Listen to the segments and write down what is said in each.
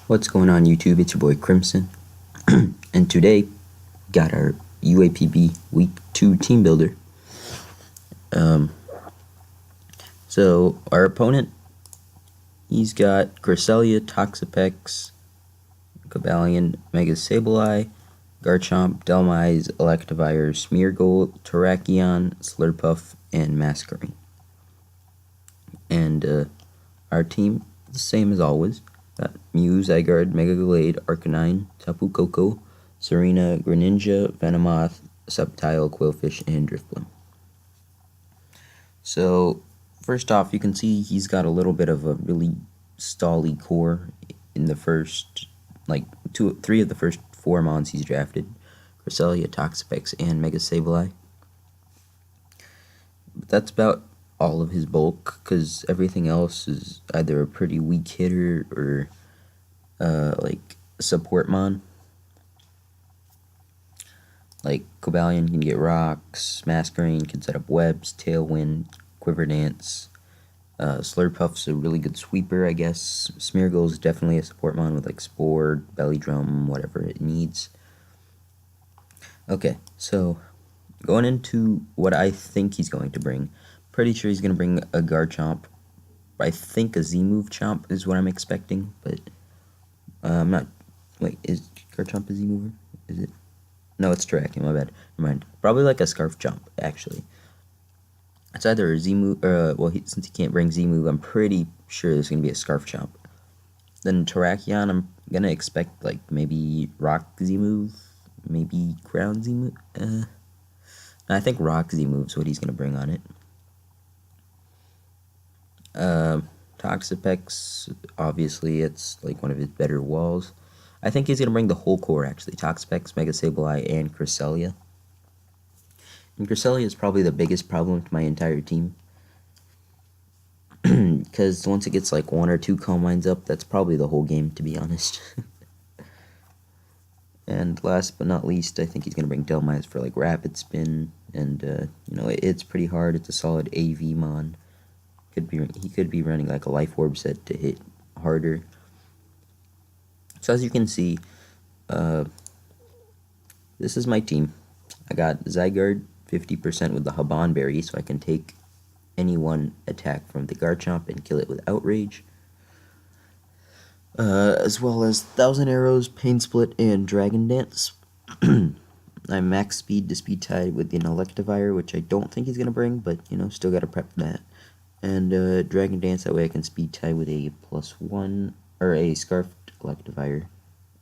What's going on YouTube? It's your boy Crimson, and today got our UAPB Week 2 Team Builder. So our opponent, he's got Cresselia, Toxapex, Cobalion, Mega Sableye, Garchomp, Delmise, Electivire, Smeargle, Terrakion, Slurpuff, and Masquerain. And our team, the same as always. Got Mew, Zygarde, Mega Gallade, Arcanine, Tapu Koko, Serena, Greninja, Venomoth, Sceptile, Qwilfish, and Drifblim. So, first off, you can see he's got a little bit of a really stally core in the first, three of the first 4 mons he's drafted. Cresselia, Toxapex, and Mega Sableye. But that's about all of his bulk, because everything else is either a pretty weak hitter or like support mon. Like Cobalion can get rocks, Masquerain can set up webs, Tailwind, Quiver Dance. Slurpuff's a really good sweeper, I guess. Smeargle is definitely a support mon with like Spore, Belly Drum, whatever it needs. Okay, so going into what I think he's going to bring. Pretty sure he's going to bring a Garchomp. I think a Z-move Chomp is what I'm expecting, but I'm not. Wait, is Garchomp a Z-mover? Is it? No, it's Terrakion, my bad. Never mind. Probably like a Scarf Chomp, actually. It's either a Z-move, since he can't bring Z-move, I'm pretty sure there's going to be a Scarf Chomp. Then Terrakion, I'm going to expect, like, maybe Rock Z-move, maybe Ground Z-move. I think Rock Z-move is what he's going to bring on it. Toxapex, obviously, it's like one of his better walls. I think he's going to bring the whole core, actually. Toxapex, Mega Sableye, and Cresselia. And Cresselia is probably the biggest problem to my entire team. Because once it gets like 1 or 2 Calm Minds up, that's probably the whole game, to be honest. And last but not least, I think he's going to bring Delmise for like Rapid Spin. And, it's pretty hard. It's a solid AV mon. He could be running like a Life Orb set to hit harder. So as you can see, this is my team. I got Zygarde 50% with the Haban Berry, so I can take any one attack from the Garchomp and kill it with Outrage. As well as Thousand Arrows, Pain Split, and Dragon Dance. I'm max speed to speed tied with an Electivire, which I don't think he's going to bring, but, still got to prep that. And Dragon Dance, that way I can speed tie with a +1, or a Scarfed Electivire,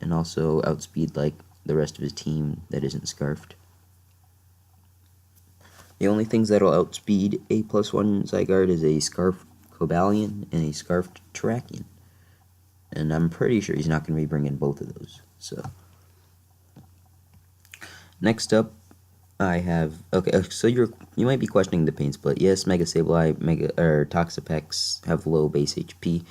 and also outspeed, like, the rest of his team that isn't Scarfed. The only things that'll outspeed a +1 Zygarde is a Scarfed Cobalion and a Scarfed Terrakion. And I'm pretty sure he's not going to be bringing both of those. So, next up, I have, okay, so you might be questioning the Pain Split. Yes, Mega Sableye, Toxapex have low base HP,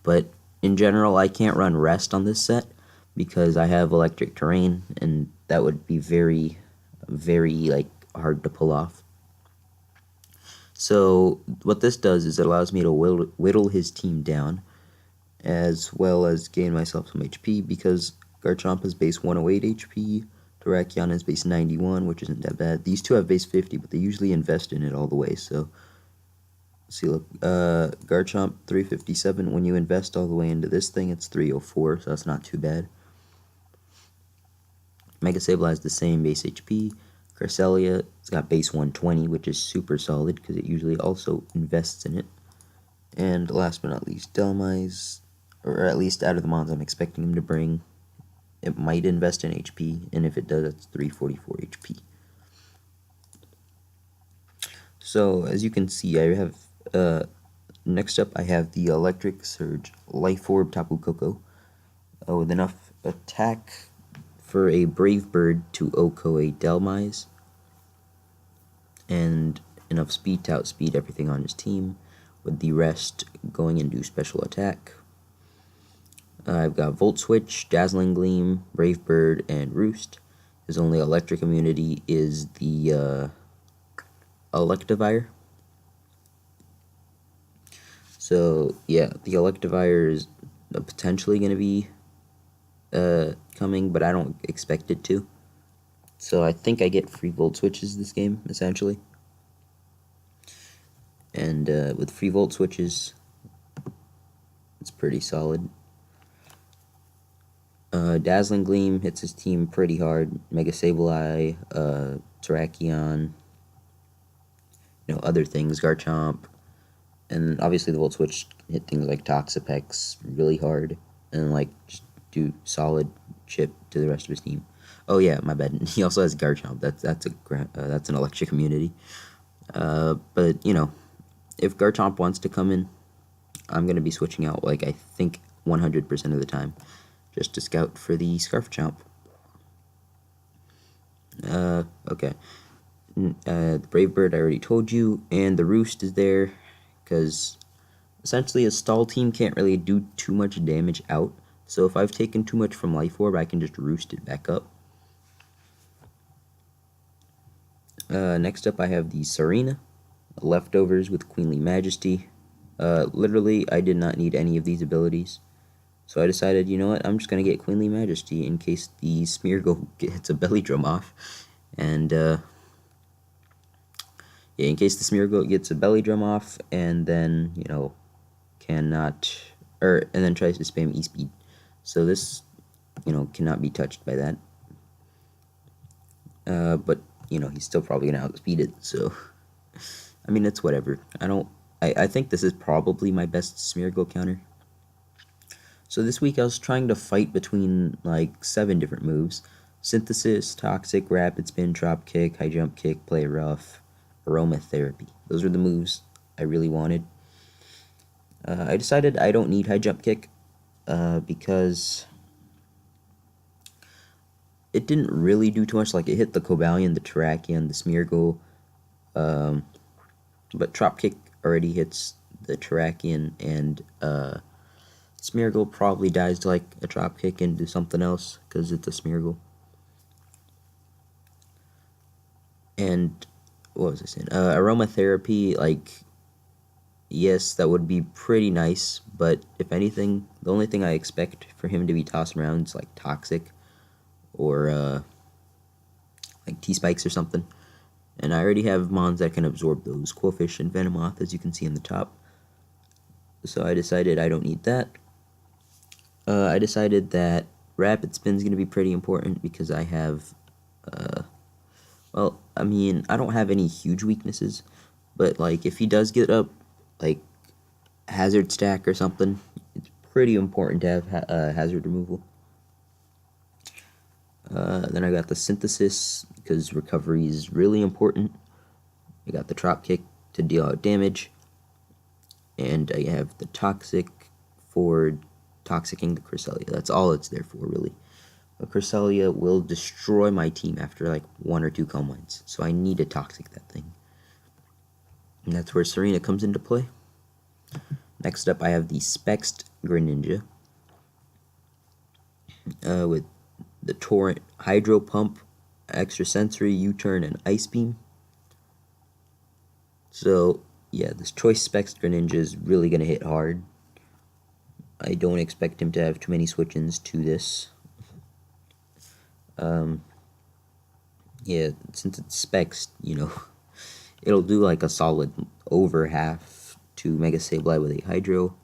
but in general, I can't run Rest on this set because I have Electric Terrain, and that would be very, very, like, hard to pull off. So, what this does is it allows me to whittle his team down, as well as gain myself some HP, because Garchomp is base 108 HP, Terrakion is base 91, which isn't that bad. These two have base 50, but they usually invest in it all the way, so... See, look, Garchomp 357, when you invest all the way into this thing, it's 304, so that's not too bad. Mega Sableye has the same base HP. Cresselia, it's got base 120, which is super solid, because it usually also invests in it. And last but not least, Delmise, or at least out of the mons I'm expecting him to bring, it might invest in HP, and if it does, it's 344 HP. So, as you can see, I have, next up, I have the Electric Surge Life Orb Tapu Koko, with enough attack for a Brave Bird to OHKO a Delmise, and enough speed to outspeed everything on his team, with the rest going into special attack. I've got Volt Switch, Dazzling Gleam, Brave Bird, and Roost. His only electric immunity is the Electivire. So, yeah, the Electivire is potentially going to be coming, but I don't expect it to. So I think I get free volt switches this game, essentially. And with free volt switches, it's pretty solid. Dazzling Gleam hits his team pretty hard. Mega Sableye, Terrakion, other things, Garchomp, and obviously the Volt Switch hit things like Toxapex really hard, and like just do solid chip to the rest of his team. Oh yeah, my bad. He also has Garchomp. That's an electric immunity. But if Garchomp wants to come in, I'm gonna be switching out like I think 100% of the time, just to scout for the Scarf Chomp. Okay. The Brave Bird I already told you, and the Roost is there because essentially a stall team can't really do too much damage out. So if I've taken too much from Life Orb, I can just Roost it back up. Next up, I have the Serena, Leftovers with Queenly Majesty. Literally, I did not need any of these abilities. So I decided, you know what, I'm just going to get Queenly Majesty in case the Smeargle gets a belly drum off. And, yeah, in case the Smeargle gets a belly drum off and then, and then tries to spam E-Speed. So this, cannot be touched by that. But, he's still probably going to outspeed it, so, I mean, it's whatever. I think this is probably my best Smeargle counter. So this week I was trying to fight between like 7 different moves: Synthesis, Toxic, Rapid Spin, Drop Kick, High Jump Kick, Play Rough, Aromatherapy. Those were the moves I really wanted. I decided I don't need High Jump Kick because it didn't really do too much. Like it hit the Cobalion, the Terrakion, the Smeargle, but Drop Kick already hits the Terrakion, and Smeargle probably dies to like a drop kick into something else because it's a Smeargle. And what was I saying? Aromatherapy, like, yes, that would be pretty nice, but if anything, the only thing I expect for him to be tossing around is like Toxic or like T-Spikes or something. And I already have Mons that can absorb those, Qwilfish and Venomoth, as you can see in the top. So I decided I don't need that. I decided that Rapid Spin is going to be pretty important because I have, well, I mean, I don't have any huge weaknesses, but, like, if he does get up, like, Hazard Stack or something, it's pretty important to have Hazard Removal. Then I got the Synthesis because recovery is really important. I got the Drop Kick to deal out damage, and I have the Toxic for Toxicking the Cresselia. That's all it's there for, really. A Cresselia will destroy my team after like 1 or 2 calm winds, so I need to Toxic that thing. And that's where Serena comes into play. Next up, I have the Spexed Greninja with the Torrent, Hydro Pump, Extrasensory, U-Turn, and Ice Beam. So, yeah, this Choice Spexed Greninja is really going to hit hard. I don't expect him to have too many switch-ins to this. Yeah, since it's Specs, it'll do like a solid over half to Mega Sableye with a Hydro.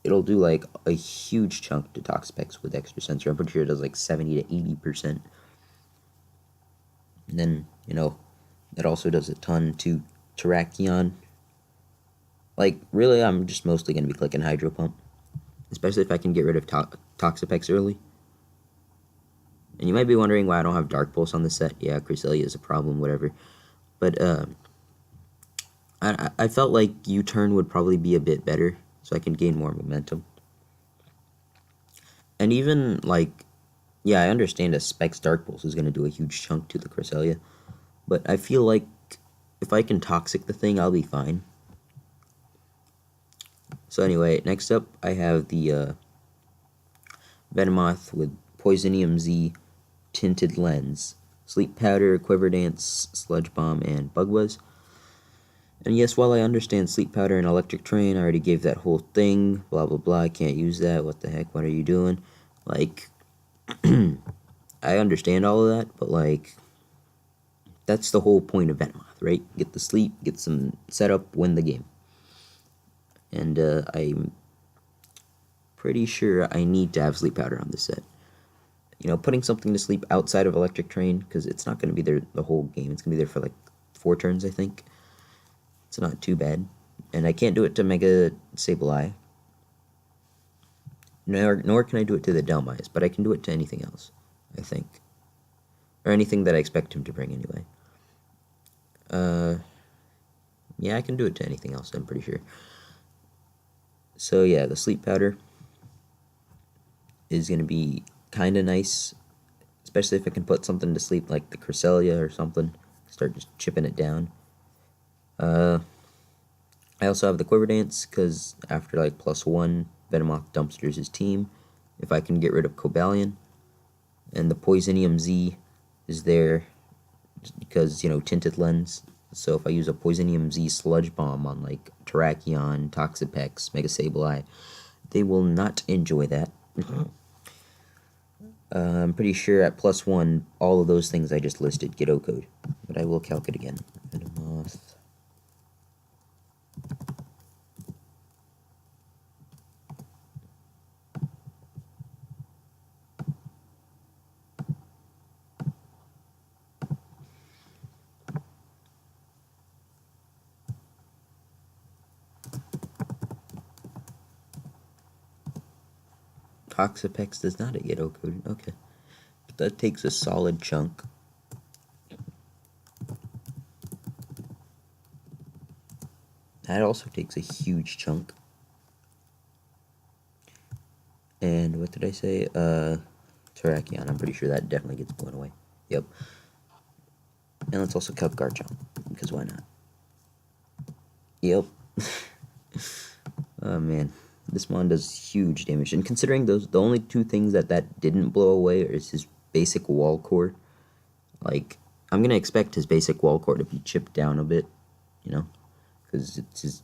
It'll do like a huge chunk to Toxapex with Extra Sensor. I'm pretty sure it does like 70 to 80%. And then, that also does a ton to Terrakion. Like, really, I'm just mostly going to be clicking Hydro Pump. Especially if I can get rid of Toxapex early. And you might be wondering why I don't have Dark Pulse on this set. Yeah, Cresselia is a problem, whatever. But, I felt like U-Turn would probably be a bit better, so I can gain more momentum. And even, like, yeah, I understand a Specs Dark Pulse is going to do a huge chunk to the Cresselia. But I feel like if I can Toxic the thing, I'll be fine. So anyway, next up I have the Venomoth with Poisonium Z, Tinted Lens, Sleep Powder, Quiver Dance, Sludge Bomb, and Bug Buzz. And yes, while I understand Sleep Powder and Electric Train, I already gave that whole thing, blah blah blah, I can't use that, what the heck, what are you doing? Like, I understand all of that, but like, that's the whole point of Venomoth, right? Get the sleep, get some setup, win the game. And I'm pretty sure I need to have Sleep Powder on this set. You know, putting something to sleep outside of Electric Train, because it's not going to be there the whole game, it's going to be there for like 4 turns, I think. It's not too bad. And I can't do it to Mega Sableye. Nor can I do it to the Delmise, but I can do it to anything else, I think. Or anything that I expect him to bring anyway. Yeah, I can do it to anything else, I'm pretty sure. So yeah, the Sleep Powder is going to be kind of nice, especially if I can put something to sleep like the Cresselia or something. Start just chipping it down. I also have the Quiver Dance, because after like +1, Venomoth dumpsters his team. If I can get rid of Cobalion. And the Poisonium Z is there just because, you know, Tinted Lens. So if I use a Poisonium Z Sludge Bomb on like Terrakion, Toxapex, Mega Sableye, they will not enjoy that. I'm pretty sure at +1, all of those things I just listed get O-code. But I will calc it again. Venomoth. Toxapex does not get O-coded. Okay. But that takes a solid chunk. That also takes a huge chunk. And what did I say? Terrakion. I'm pretty sure that definitely gets blown away. Yep. And let's also calc Garchomp, because why not? Yep. Oh man. This mon does huge damage. And considering the only 2 things that didn't blow away is his basic wall core. Like, I'm going to expect his basic wall core to be chipped down a bit, you know? Because it's his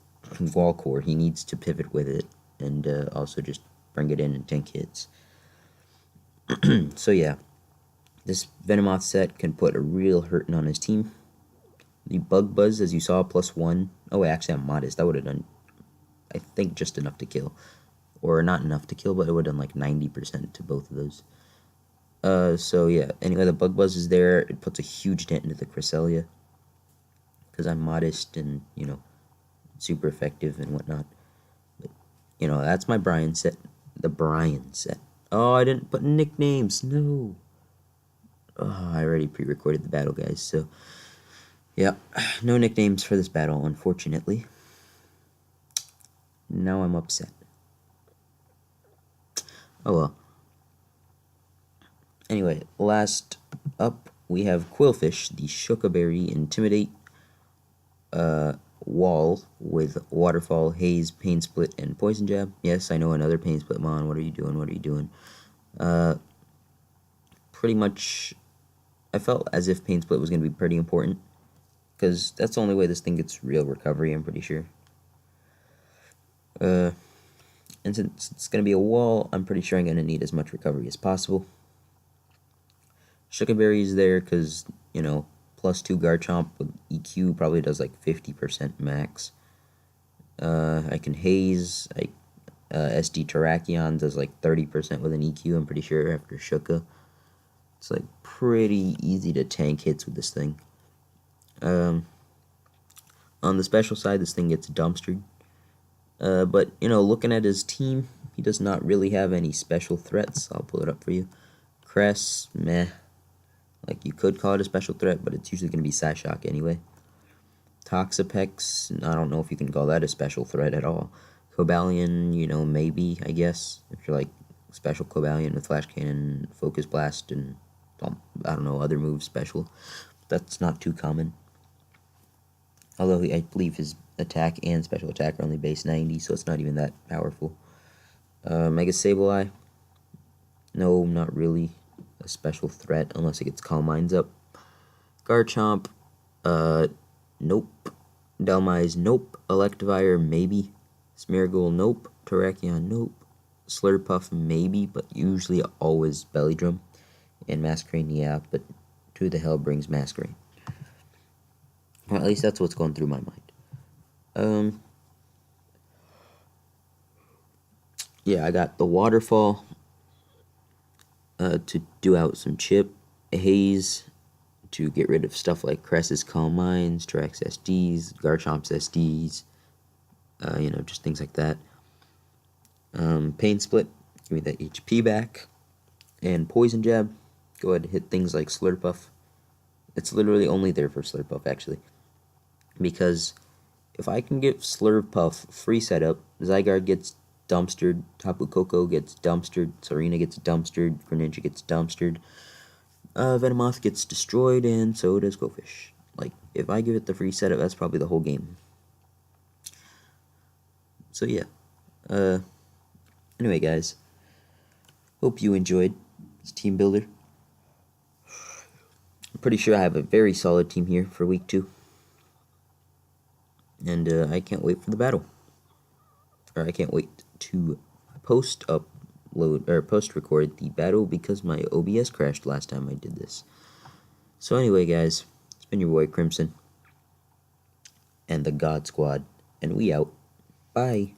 wall core. He needs to pivot with it. And also just bring it in and tank hits. So yeah. This Venomoth set can put a real hurting on his team. The Bug Buzz, as you saw, +1. Oh, wait, actually, I'm modest. That would have done, I think, just enough to kill. Or not enough to kill, but it would have done like 90% to both of those. So yeah, anyway, the Bug Buzz is there. It puts a huge dent into the Cresselia. Because I'm modest and, you know, super effective and whatnot. But, you know, that's my Brian set. The Brian set. Oh, I didn't put nicknames. No. Oh, I already pre-recorded the battle, guys, so... yeah, no nicknames for this battle, unfortunately. Now I'm upset. Oh well. Anyway, last up, we have Qwilfish, the Shukaberry Intimidate wall with Waterfall, Haze, Pain Split, and Poison Jab. Yes, I know another Pain Split mon. What are you doing? What are you doing? Pretty much, I felt as if Pain Split was going to be pretty important, because that's the only way this thing gets real recovery, I'm pretty sure. And since it's going to be a wall, I'm pretty sure I'm going to need as much recovery as possible. Shukaberry is there because, you know, +2 Garchomp with EQ probably does like 50% max. I can Haze. SD Terrakion does like 30% with an EQ, I'm pretty sure, after Shuka. It's like pretty easy to tank hits with this thing. On the special side, this thing gets dumpstered. But, you know, looking at his team, he does not really have any special threats. I'll pull it up for you. Cress, meh. Like, you could call it a special threat, but it's usually going to be Psyshock anyway. Toxapex, I don't know if you can call that a special threat at all. Cobalion, you know, maybe, I guess. If you're like special Cobalion with Flash Cannon, Focus Blast, and, I don't know, other moves special. That's not too common. Although I believe his attack and special attack are only base 90, so it's not even that powerful. Mega Sableye. No, not really a special threat unless it gets Calm Minds up. Garchomp. Nope. Delmise, nope. Electivire, maybe. Smeargle, nope. Terrakion, nope. Slurpuff, maybe, but usually always Belly Drum. And Masquerain, yeah, but who the hell brings Masquerain? Well, at least that's what's going through my mind. Yeah, I got the Waterfall to do out some chip, Haze to get rid of stuff like Cress's Calm Minds, Trax SDs, Garchomp's SDs, just things like that. Pain Split, give me that HP back. And Poison Jab, go ahead and hit things like Slurpuff. It's literally only there for Slurpuff, actually. Because if I can get Slurpuff free setup, Zygarde gets dumpstered, Tapu Koko gets dumpstered, Serena gets dumpstered, Greninja gets dumpstered, Venomoth gets destroyed, and so does Qwilfish. Like, if I give it the free setup, that's probably the whole game. So yeah. Anyway, guys, hope you enjoyed this team builder. I'm pretty sure I have a very solid team here for week 2. And I can't wait for the battle. Or I can't wait to post record the battle because my OBS crashed last time I did this. So anyway, guys, it's been your boy Crimson and the God Squad, and we out. Bye.